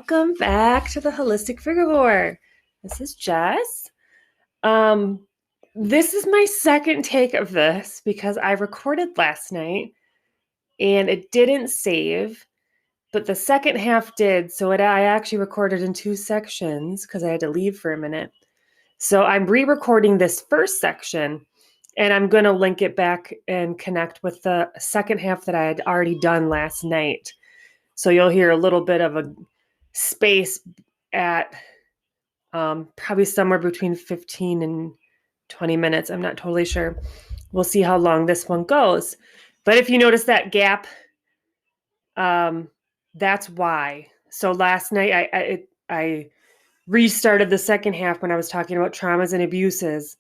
Welcome back to the Holistic Frugivore. This is Jess. This is my second take of this because I recorded last night and it didn't save, but the second half did. So I actually recorded in two sections because I had to leave for a minute. So I'm re-recording this first section and I'm going to link it back and connect with the second half that I had already done last night. So you'll hear a little bit of a space at probably somewhere between 15 and 20 minutes. I'm not totally sure. We'll see how long this one goes. But if you notice that gap, that's why. So last night I restarted the second half when I was talking about traumas and abuses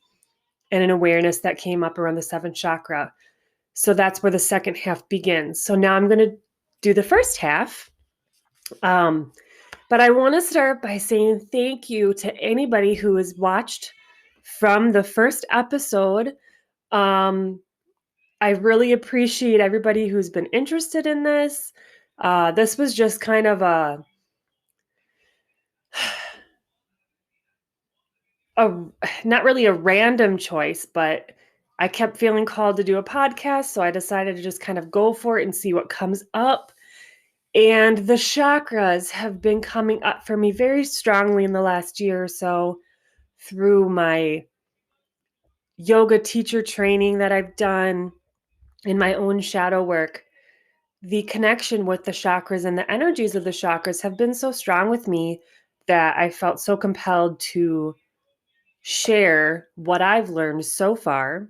and an awareness that came up around the seventh chakra. So that's where the second half begins. So now I'm going to do the first half. But I want to start by saying thank you to anybody who has watched from the first episode. I really appreciate everybody who's been interested in this. This was just kind of a not really a random choice, but I kept feeling called to do a podcast, so I decided to just kind of go for it and see what comes up. And the chakras have been coming up for me very strongly in the last year or so through my yoga teacher training that I've done in my own shadow work. The connection with the chakras and the energies of the chakras have been so strong with me that I felt so compelled to share what I've learned so far.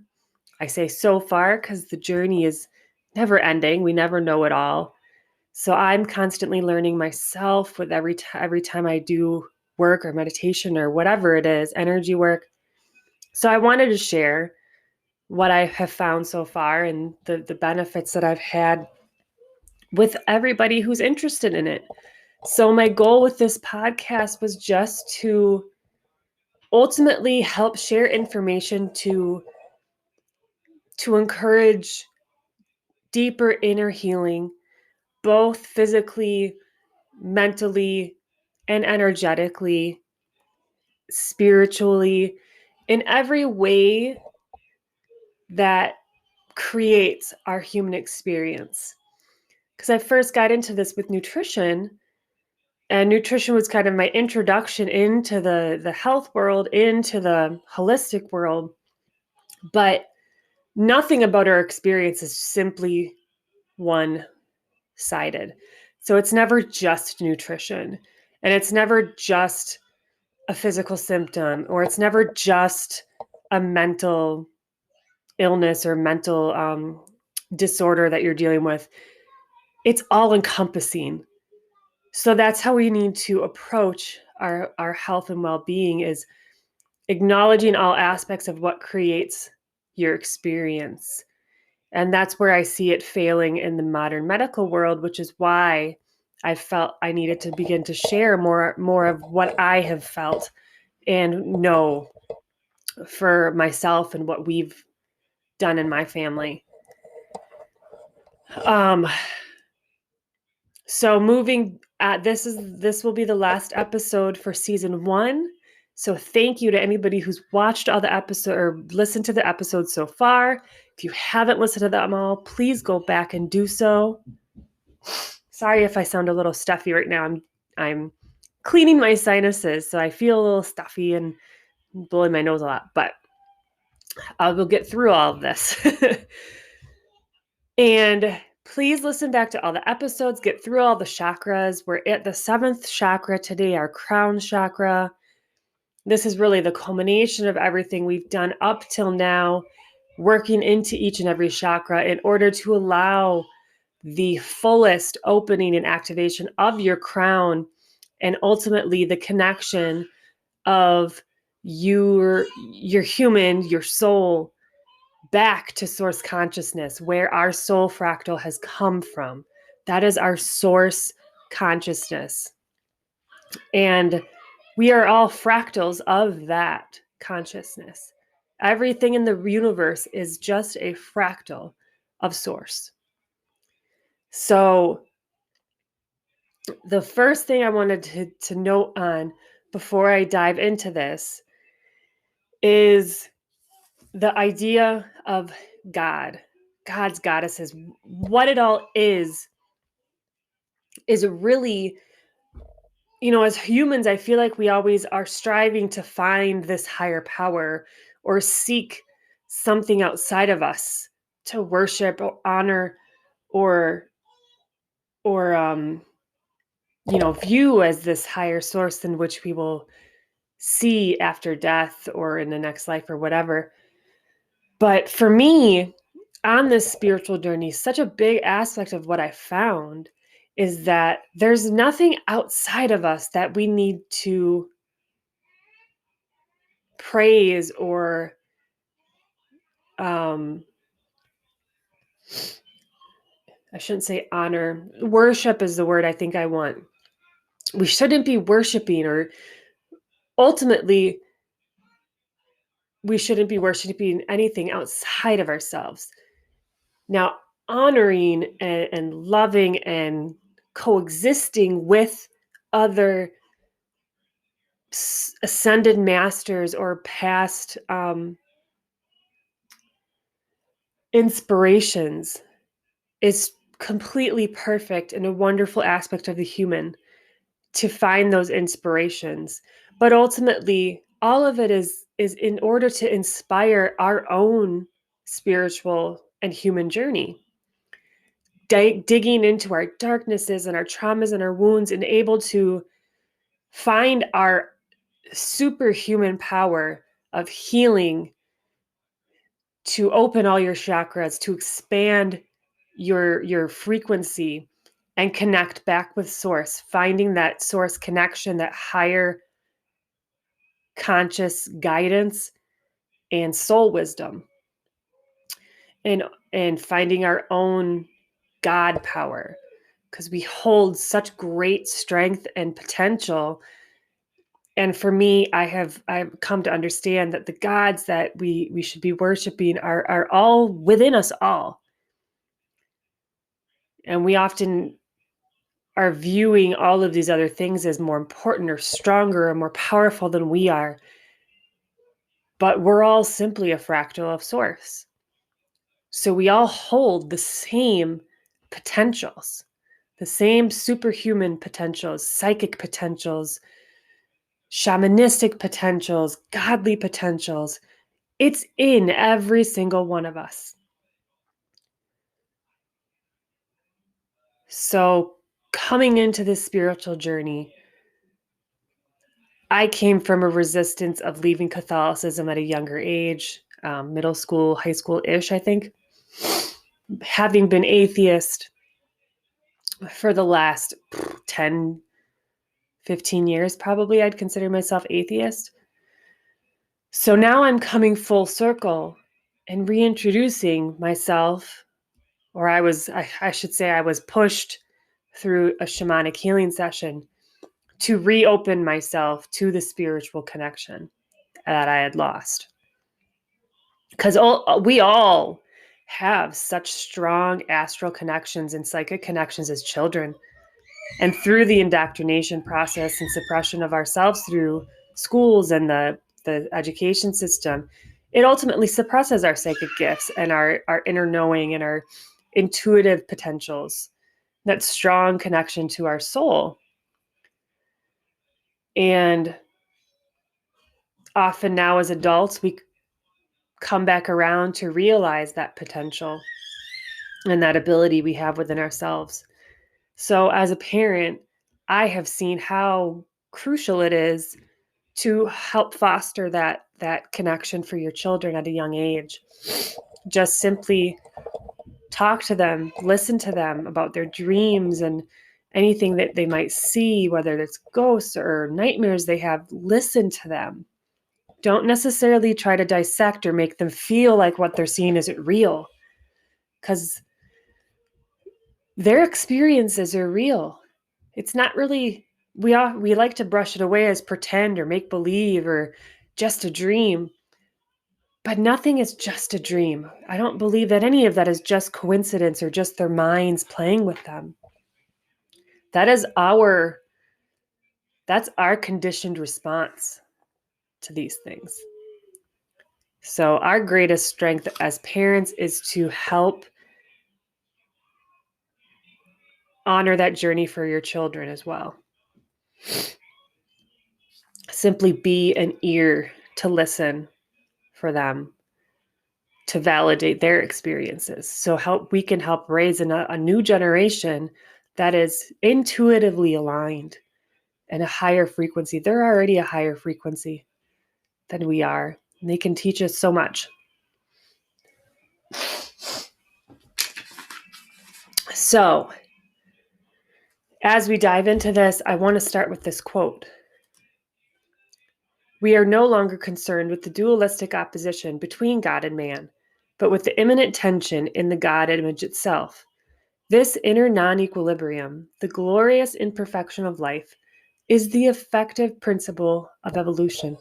I say so far because the journey is never ending. We never know it all. So I'm constantly learning myself with every time I do work or meditation or whatever it is, energy work. So I wanted to share what I have found so far and the benefits that I've had with everybody who's interested in it. So my goal with this podcast was just to ultimately help share information to encourage deeper inner healing, both physically, mentally, and energetically, spiritually, in every way that creates our human experience. Because I first got into this with nutrition, and nutrition was kind of my introduction into the health world, into the holistic world. But nothing about our experience is simply one-sided. So it's never just nutrition, and it's never just a physical symptom, or it's never just a mental illness or mental disorder that you're dealing with. It's all encompassing. So that's how we need to approach our health and well-being, is acknowledging all aspects of what creates your experience. And that's where I see it failing in the modern medical world, which is why I felt I needed to begin to share more of what I have felt and know for myself and what we've done in my family. So moving this will be the last episode for season 1. So thank you to anybody who's watched all the episodes or listened to the episodes so far. If you haven't listened to them all, please go back and do so. Sorry if I sound a little stuffy right now. I'm cleaning my sinuses, so I feel a little stuffy and blowing my nose a lot, but I will get through all of this. And please listen back to all the episodes, get through all the chakras. We're at the 7th chakra today, our crown chakra. This is really the culmination of everything we've done up till now, working into each and every chakra in order to allow the fullest opening and activation of your crown, and ultimately the connection of your human, your soul, back to source consciousness, where our soul fractal has come from. That is our source consciousness. And we are all fractals of that consciousness. Everything in the universe is just a fractal of source. So the first thing I wanted to note on before I dive into this is the idea of God, God's goddesses. What it all is really, as humans, I feel like we always are striving to find this higher power or seek something outside of us to worship or honor or or view as this higher source in which we will see after death or in the next life or whatever. But for me, on this spiritual journey, such a big aspect of what I found is that there's nothing outside of us that we need to praise or I shouldn't say honor. Worship is the word I think I want. We shouldn't be worshiping, or ultimately, we shouldn't be worshiping anything outside of ourselves. Now, honoring and loving and coexisting with other ascended masters or past inspirations is completely perfect and a wonderful aspect of the human to find those inspirations. But ultimately, all of it is in order to inspire our own spiritual and human journey. Digging into our darknesses and our traumas and our wounds and able to find our superhuman power of healing, to open all your chakras, to expand your frequency and connect back with source, finding that source connection, that higher conscious guidance and soul wisdom, and finding our own God power, because we hold such great strength and potential. And for me, I've come to understand that the gods that we should be worshiping are all within us all. And we often are viewing all of these other things as more important or stronger or more powerful than we are. But we're all simply a fractal of source. So we all hold the same potentials, the same superhuman potentials, psychic potentials, shamanistic potentials, godly potentials. It's in every single one of us. So coming into this spiritual journey, I came from a resistance of leaving Catholicism at a younger age, middle school, high school-ish, I think. Having been atheist for the last 10, 15 years, probably, I'd consider myself atheist. So now I'm coming full circle and reintroducing myself, or I should say I was pushed through a shamanic healing session to reopen myself to the spiritual connection that I had lost. Because we all have such strong astral connections and psychic connections as children. And through the indoctrination process and suppression of ourselves through schools and the education system, it ultimately suppresses our psychic gifts and our inner knowing and our intuitive potentials, that strong connection to our soul. And often now as adults, we come back around to realize that potential and that ability we have within ourselves. So as a parent, I have seen how crucial it is to help foster that connection for your children at a young age. Just simply talk to them, listen to them about their dreams and anything that they might see, whether it's ghosts or nightmares they have. Listen to them. Don't necessarily try to dissect or make them feel like what they're seeing isn't real, because their experiences are real. It's not really, we like to brush it away as pretend or make believe or just a dream. But nothing is just a dream. I don't believe that any of that is just coincidence or just their minds playing with them. That's our conditioned response to these things. So our greatest strength as parents is to help honor that journey for your children as well. Simply be an ear to listen for them, to validate their experiences. So we can help raise a new generation that is intuitively aligned and a higher frequency. They're already a higher frequency than we are. And they can teach us so much. So, as we dive into this, I want to start with this quote. We are no longer concerned with the dualistic opposition between God and man, but with the immanent tension in the God image itself. This inner non-equilibrium, the glorious imperfection of life, is the effective principle of evolution.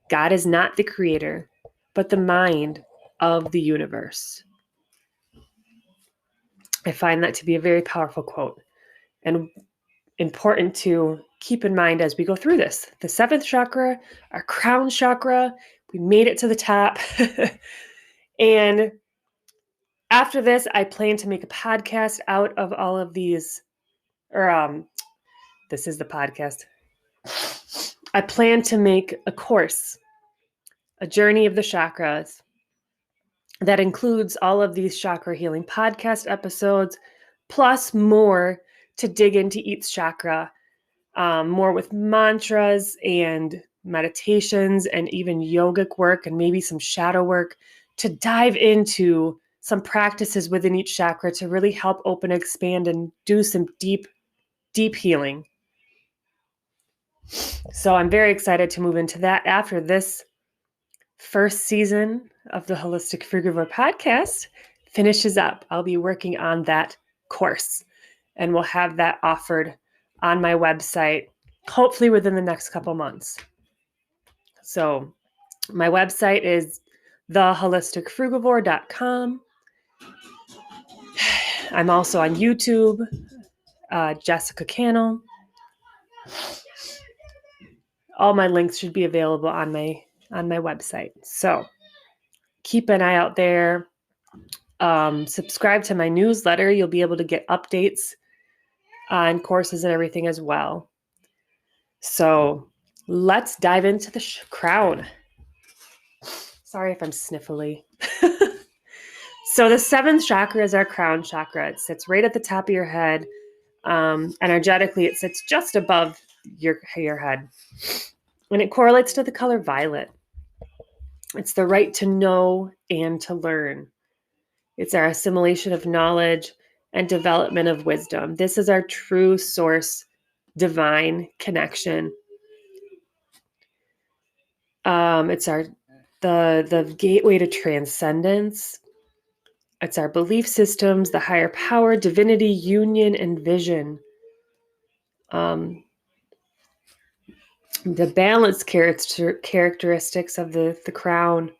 God is not the creator, but the mind of the universe. I find that to be a very powerful quote and important to keep in mind as we go through this. The seventh chakra, our crown chakra, we made it to the top. And after this, I plan to make a podcast out of all of these, this is the podcast. I plan to make a course, a journey of the chakras, that includes all of these chakra healing podcast episodes, plus more to dig into each chakra, more with mantras and meditations and even yogic work and maybe some shadow work to dive into some practices within each chakra to really help open, expand, and do some deep, deep healing. So I'm very excited to move into that after this first season of the Holistic Frugivore podcast finishes up. I'll be working on that course and we'll have that offered on my website, hopefully within the next couple months. So my website is theholisticfrugivore.com. I'm also on YouTube, Jessica Cannell. All my links should be available on my website. So keep an eye out there. Subscribe to my newsletter. You'll be able to get updates on courses and everything as well. So let's dive into the crown. Sorry if I'm sniffly. So the seventh chakra is our crown chakra. It sits right at the top of your head. Energetically, it sits just above your head. And it correlates to the color violet. It's the right to know and to learn. It's our assimilation of knowledge and development of wisdom. This is our true source, divine connection. It's the gateway to transcendence. It's our belief systems, the higher power, divinity, union, and vision. The balanced characteristics of the crown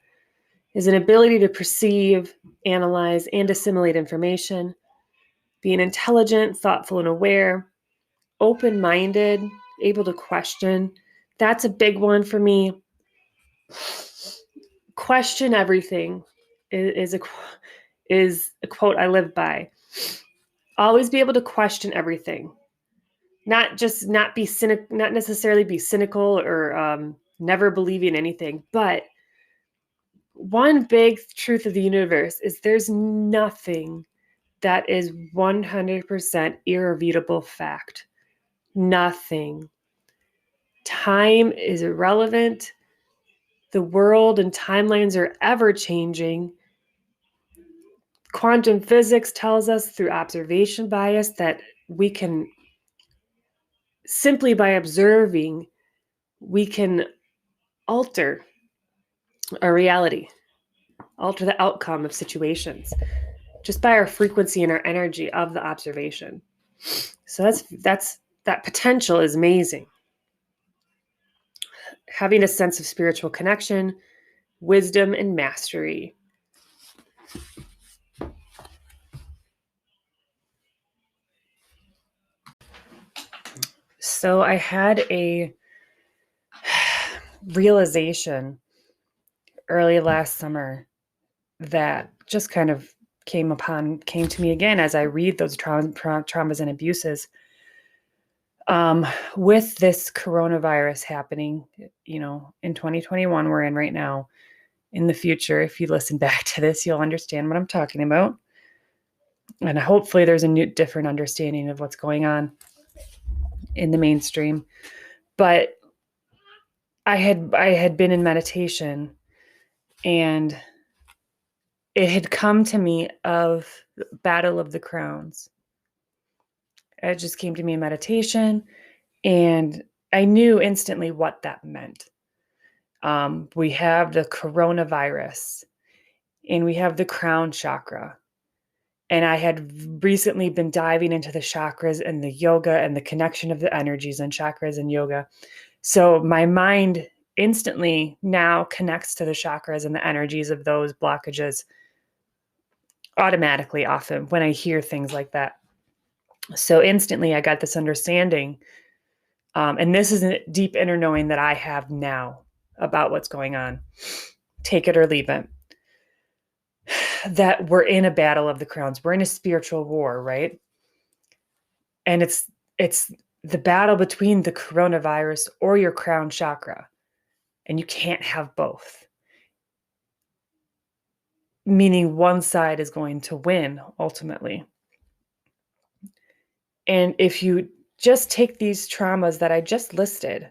is an ability to perceive, analyze, and assimilate information, being intelligent, thoughtful, and aware, open-minded, able to question. That's a big one for me. Question everything is a quote I live by. Always be able to question everything. Not necessarily be cynical or never believing anything, but one big truth of the universe is there's nothing that is 100% irrefutable fact. Nothing. Time is irrelevant. The world and timelines are ever changing. Quantum physics tells us through observation bias that we can, simply by observing, we can alter our reality, alter the outcome of situations just by our frequency and our energy of the observation. So that potential is amazing. Having a sense of spiritual connection, wisdom, and mastery. So I had a realization early last summer that just kind of came to me again as I read those traumas and abuses. With this coronavirus happening, in 2021, we're in right now. In the future, if you listen back to this, you'll understand what I'm talking about. And hopefully there's a different understanding of what's going on in the mainstream. But I had been in meditation, and it had come to me of Battle of the Crowns. It just came to me in meditation, and I knew instantly what that meant. We have the coronavirus, and we have the crown chakra. And I had recently been diving into the chakras and the yoga and the connection of the energies and chakras and yoga. So my mind instantly now connects to the chakras and the energies of those blockages automatically, often when I hear things like that. So instantly I got this understanding. And this is a deep inner knowing that I have now about what's going on. Take it or leave it. That we're in a battle of the crowns. We're in a spiritual war, right? And it's the battle between the coronavirus or your crown chakra. And you can't have both. Meaning one side is going to win ultimately. And if you just take these traumas that I just listed,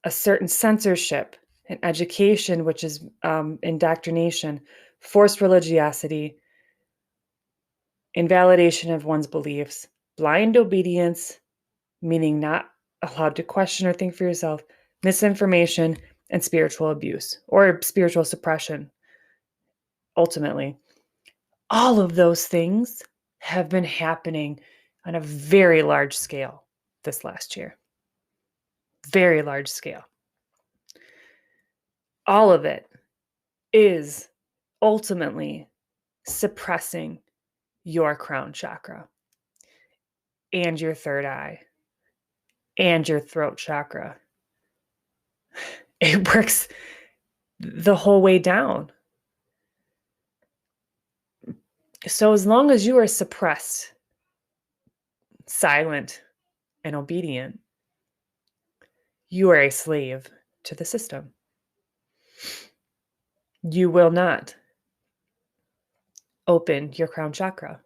a certain censorship, an education, which is indoctrination, forced religiosity, invalidation of one's beliefs, blind obedience, meaning not allowed to question or think for yourself, misinformation, and spiritual abuse or spiritual suppression, ultimately. All of those things have been happening on a very large scale this last year. Very large scale. All of it is ultimately suppressing your crown chakra and your third eye and your throat chakra. It works the whole way down. So as long as you are suppressed, silent, and obedient, you are a slave to the system. You will not open your crown chakra,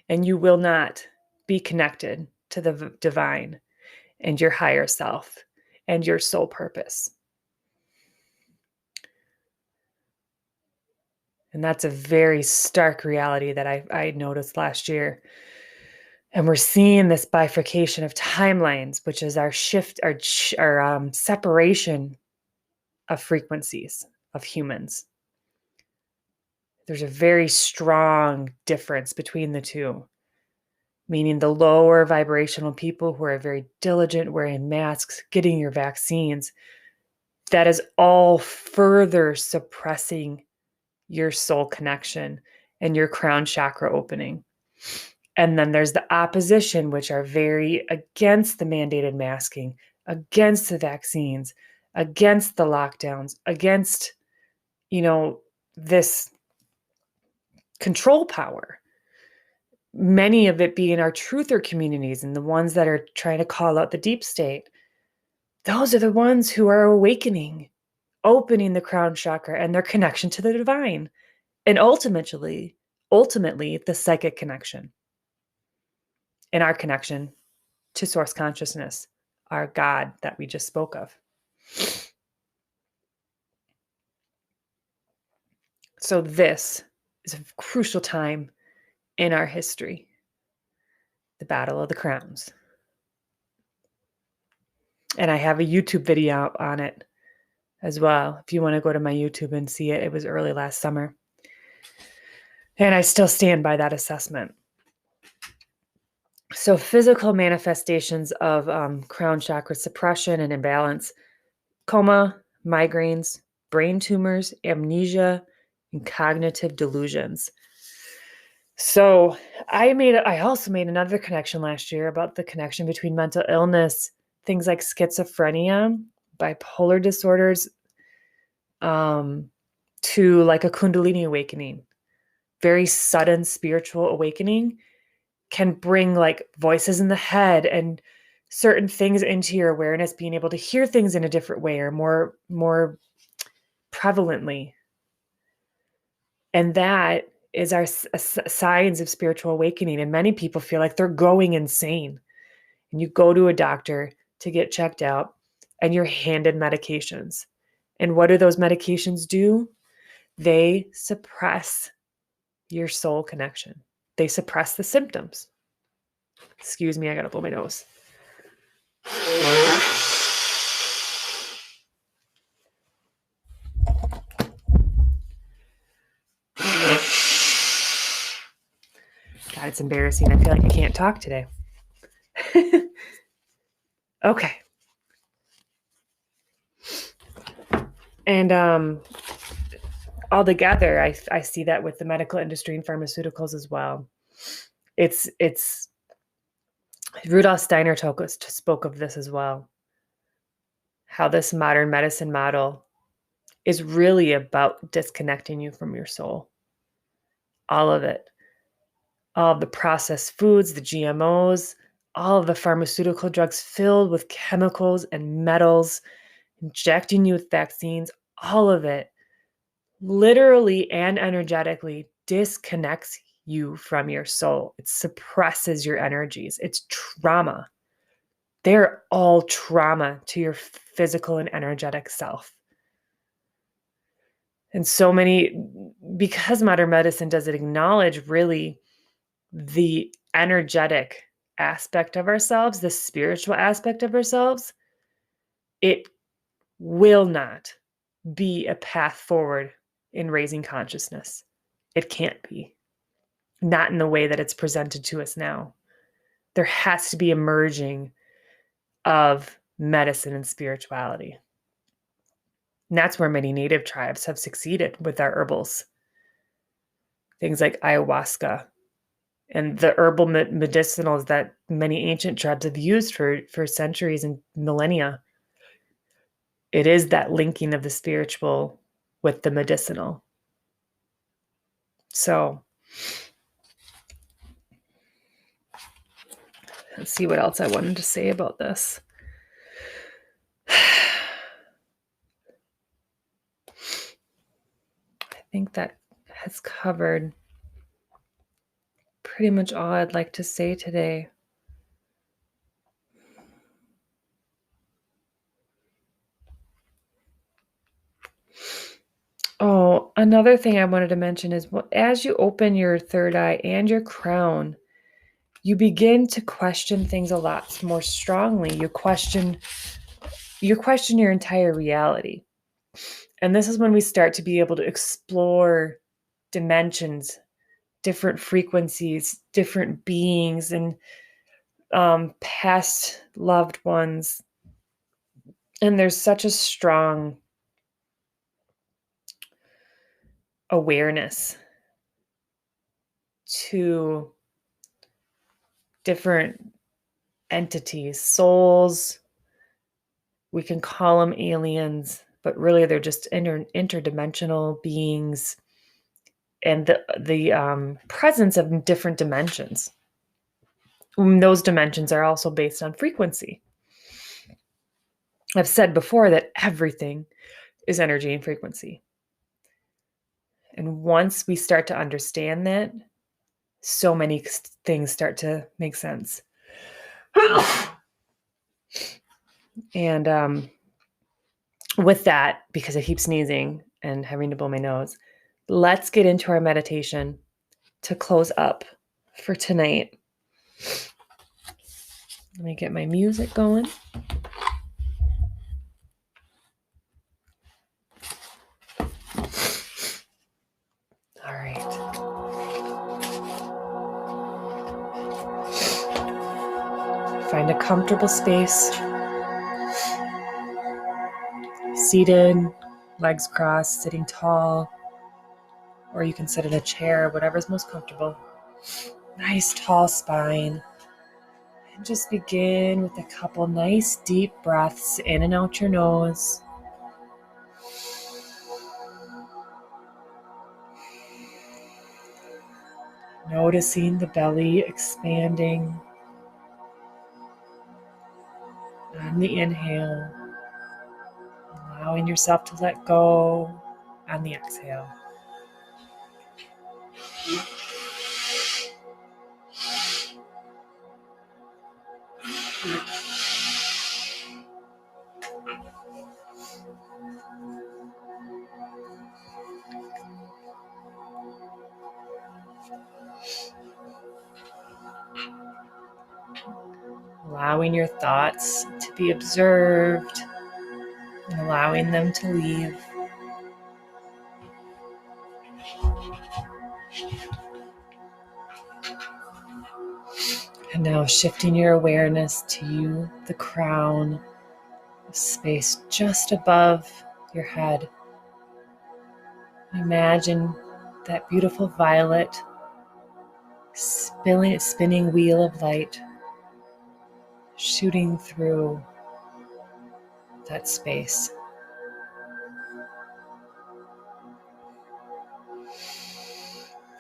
and you will not be connected to the divine and your higher self and your soul purpose. And that's a very stark reality that I noticed last year. And we're seeing this bifurcation of timelines, which is our shift, our separation of frequencies of humans. There's a very strong difference between the two, meaning the lower vibrational people who are very diligent, wearing masks, getting your vaccines. That is all further suppressing your soul connection and your crown chakra opening. And then there's the opposition, which are very against the mandated masking, against the vaccines, against the lockdowns, against, this control power. Many of it being our truther communities and the ones that are trying to call out the deep state. Those are the ones who are awakening, opening the crown chakra and their connection to the divine. And ultimately, the psychic connection and our connection to source consciousness, our God that we just spoke of. So this is a crucial time in our history, the Battle of the Crowns. And I have a YouTube video on it as well. If you want to go to my YouTube and see it, it was early last summer. And I still stand by that assessment. So physical manifestations of crown chakra suppression and imbalance, coma, migraines, brain tumors, amnesia, and cognitive delusions. So I also made another connection last year about the connection between mental illness, things like schizophrenia, bipolar disorders, to like a Kundalini awakening. Very sudden spiritual awakening can bring like voices in the head and certain things into your awareness, being able to hear things in a different way or more prevalently. And that is our signs of spiritual awakening. And many people feel like they're going insane. And you go to a doctor to get checked out and you're handed medications. And what do those medications do? They suppress your soul connection. They suppress the symptoms. Excuse me, I gotta blow my nose. God, it's embarrassing. I feel like I can't talk today. Okay. And altogether, I see that with the medical industry and pharmaceuticals as well. It's Rudolf Steiner spoke of this as well. How this modern medicine model is really about disconnecting you from your soul. All of it. All of the processed foods, the GMOs, all of the pharmaceutical drugs filled with chemicals and metals, injecting you with vaccines, all of it literally and energetically disconnects you from your soul. It suppresses your energies. It's trauma. They're all trauma to your physical and energetic self. And so many, because modern medicine doesn't acknowledge really the energetic aspect of ourselves, the spiritual aspect of ourselves, it will not be a path forward in raising consciousness. It can't be. Not in the way that it's presented to us now. There has to be a merging of medicine and spirituality. And that's where many native tribes have succeeded with our herbals. Things like ayahuasca and the herbal medicinals that many ancient tribes have used for centuries and millennia. It is that linking of the spiritual with the medicinal. So let's see what else I wanted to say about this. I think that has covered pretty much all I'd like to say today. Oh, another thing I wanted to mention is as you open your third eye and your crown, you begin to question things a lot more strongly. You question your entire reality. And this is when we start to be able to explore dimensions, different frequencies, different beings, and past loved ones. And there's such a strong awareness to different entities, souls. We can call them aliens, but really they're just interdimensional beings, and the presence of different dimensions. Those dimensions are also based on frequency. I've said before that everything is energy and frequency. And once we start to understand that, so many things start to make sense. And with that, because I keep sneezing and having to blow my nose, let's get into our meditation to close up for tonight. Let me get my music going. All right. Find a comfortable space. Seated, legs crossed, sitting tall, or you can sit in a chair, whatever's most comfortable. Nice tall spine. And just begin with a couple nice deep breaths in and out your nose. Noticing the belly expanding on the inhale, allowing yourself to let go on the exhale. Allowing your thoughts to be observed and allowing them to leave. And now shifting your awareness to the crown, space just above your head. Imagine that beautiful violet spinning wheel of light shooting through that space.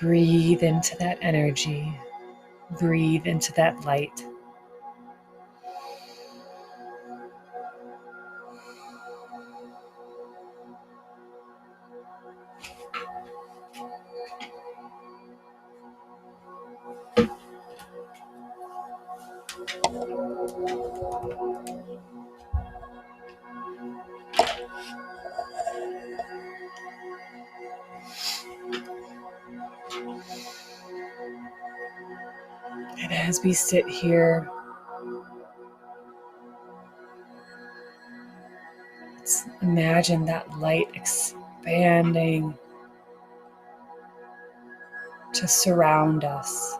Breathe into that energy. Breathe into that light. And as we sit here, let's imagine that light expanding to surround us,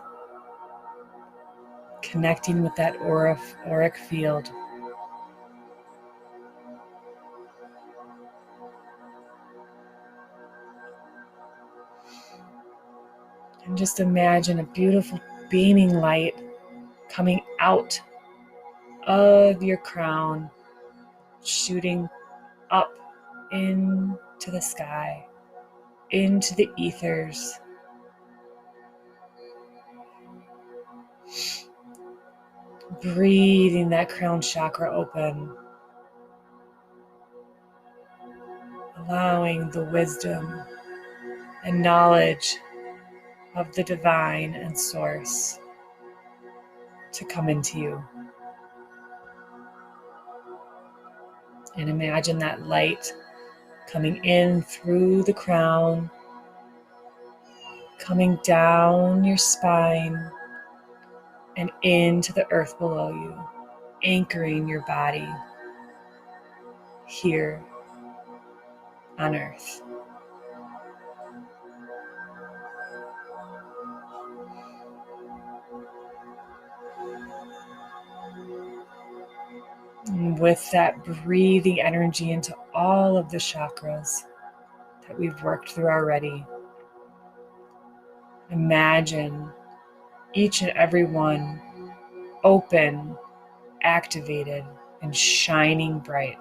connecting with that auric field. And just imagine a beautiful beaming light coming out of your crown, shooting up into the sky, into the ethers. Breathing that crown chakra open, allowing the wisdom and knowledge of the divine and source to come into you. And imagine that light coming in through the crown, coming down your spine and into the earth below you, anchoring your body here on earth. And with that breathing energy into all of the chakras that we've worked through already, imagine each and every one open, activated, and shining bright.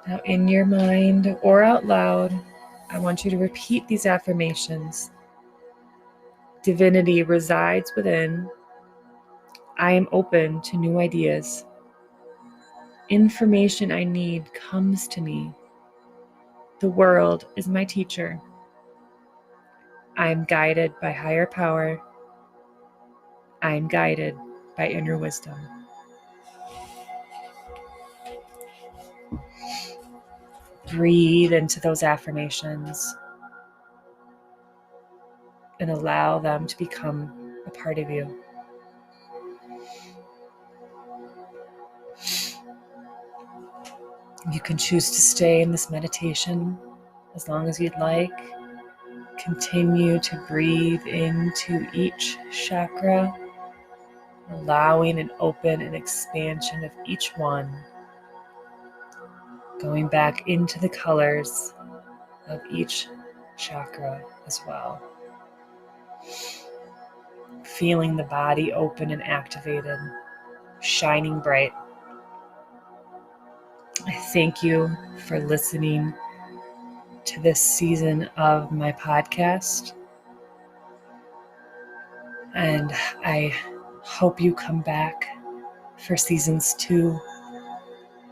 Now, in your mind or out loud, I want you to repeat these affirmations. Divinity resides within. I am open to new ideas. Information I need comes to me. The world is my teacher. I am guided by higher power. I am guided by inner wisdom. Breathe into those affirmations and allow them to become a part of you. You can choose to stay in this meditation as long as you'd like. Continue to breathe into each chakra, allowing an open and expansion of each one, going back into the colors of each chakra as well. Feeling the body open and activated, shining bright. I thank you for listening to this season of my podcast. And I hope you come back for seasons 2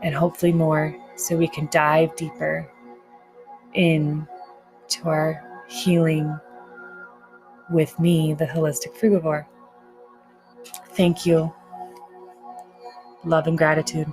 and hopefully more, so we can dive deeper into our healing with me, the Holistic Frugivore. Thank you. Love and gratitude.